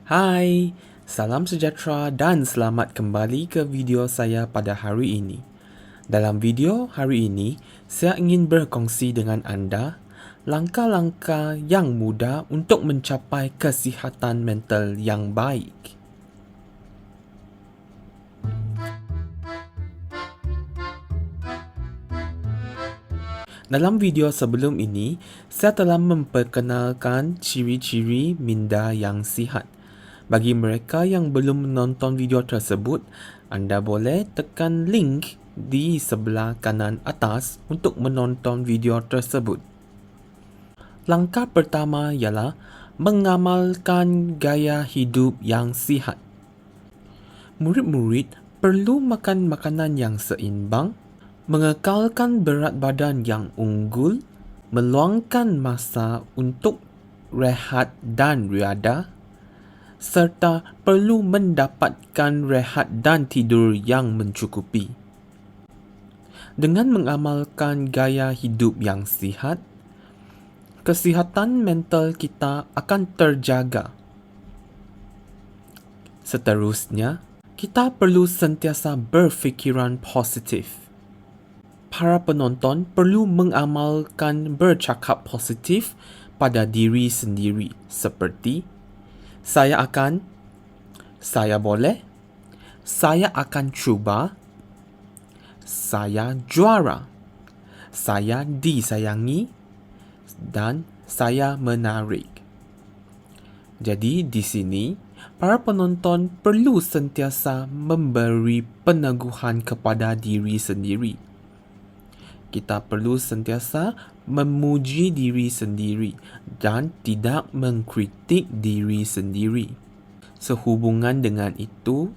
Hai, salam sejahtera dan selamat kembali ke video saya pada hari ini. Dalam video hari ini, saya ingin berkongsi dengan anda langkah-langkah yang mudah untuk mencapai kesihatan mental yang baik. Dalam video sebelum ini, saya telah memperkenalkan ciri-ciri minda yang sihat. Bagi mereka yang belum menonton video tersebut, anda boleh tekan link di sebelah kanan atas untuk menonton video tersebut. Langkah pertama ialah mengamalkan gaya hidup yang sihat. Murid-murid perlu makan makanan yang seimbang, mengekalkan berat badan yang unggul, meluangkan masa untuk rehat dan riadah, serta perlu mendapatkan rehat dan tidur yang mencukupi. Dengan mengamalkan gaya hidup yang sihat, kesihatan mental kita akan terjaga. Seterusnya, kita perlu sentiasa berfikiran positif. Para penonton perlu mengamalkan bercakap positif pada diri sendiri seperti saya boleh, saya akan cuba, saya juara, saya disayangi, dan saya menarik. Jadi di sini, para penonton perlu sentiasa memberi peneguhan kepada diri sendiri. Kita perlu sentiasa memuji diri sendiri dan tidak mengkritik diri sendiri. Sehubungan dengan itu,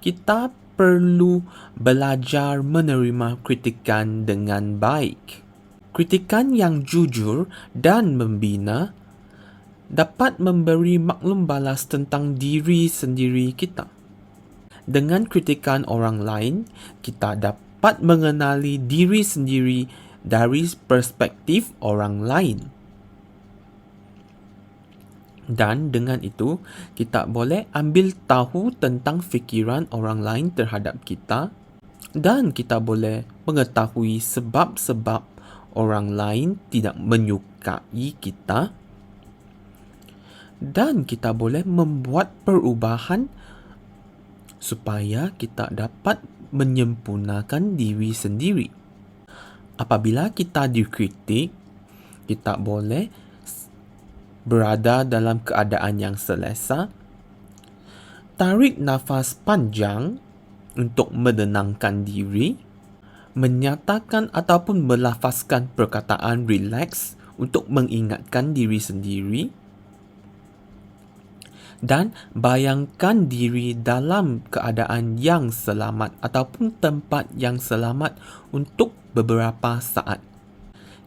kita perlu belajar menerima kritikan dengan baik. Kritikan yang jujur dan membina dapat memberi maklum balas tentang diri sendiri kita. Dengan kritikan orang lain, kita dapat mengenali diri sendiri dari perspektif orang lain. Dan dengan itu, kita boleh ambil tahu tentang fikiran orang lain terhadap kita dan kita boleh mengetahui sebab-sebab orang lain tidak menyukai kita dan kita boleh membuat perubahan supaya kita dapat menyempurnakan diri sendiri. Apabila kita dikritik, kita boleh berada dalam keadaan yang selesa, tarik nafas panjang untuk menenangkan diri, menyatakan ataupun melafazkan perkataan relax untuk mengingatkan diri sendiri, dan bayangkan diri dalam keadaan yang selamat ataupun tempat yang selamat untuk beberapa saat.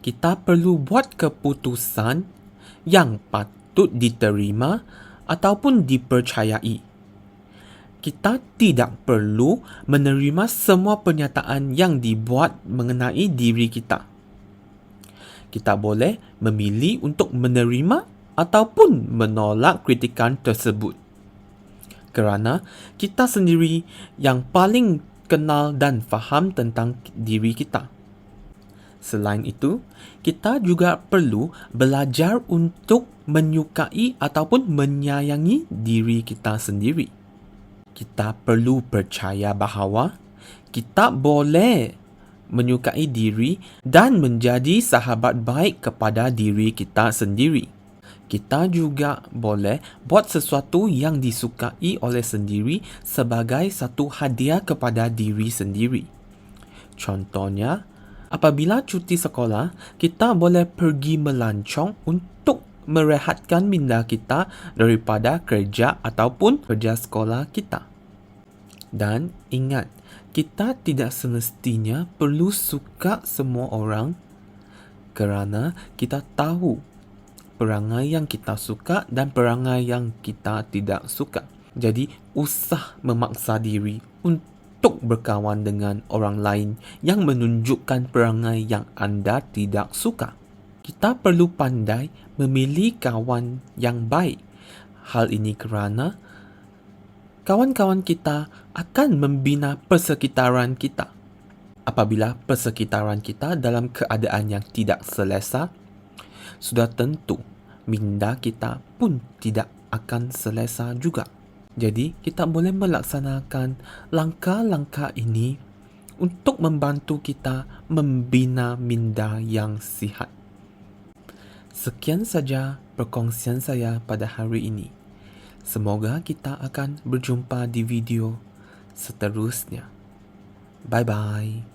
Kita perlu buat keputusan yang patut diterima ataupun dipercayai. Kita tidak perlu menerima semua pernyataan yang dibuat mengenai diri kita. Kita boleh memilih untuk menerima ataupun menolak kritikan tersebut. Kerana kita sendiri yang paling kenal dan faham tentang diri kita. Selain itu, kita juga perlu belajar untuk menyukai ataupun menyayangi diri kita sendiri. Kita perlu percaya bahawa kita boleh menyukai diri dan menjadi sahabat baik kepada diri kita sendiri. Kita juga boleh buat sesuatu yang disukai oleh sendiri sebagai satu hadiah kepada diri sendiri. Contohnya, apabila cuti sekolah, kita boleh pergi melancong untuk merehatkan minda kita daripada kerja ataupun kerja sekolah kita. Dan ingat, kita tidak semestinya perlu suka semua orang kerana kita tahu perangai yang kita suka dan perangai yang kita tidak suka. Jadi, usah memaksa diri untuk berkawan dengan orang lain yang menunjukkan perangai yang anda tidak suka. Kita perlu pandai memilih kawan yang baik. Hal ini kerana kawan-kawan kita akan membina persekitaran kita. Apabila persekitaran kita dalam keadaan yang tidak selesa, sudah tentu minda kita pun tidak akan selesa juga. Jadi, kita boleh melaksanakan langkah-langkah ini untuk membantu kita membina minda yang sihat. Sekian saja perkongsian saya pada hari ini. Semoga kita akan berjumpa di video seterusnya. Bye-bye.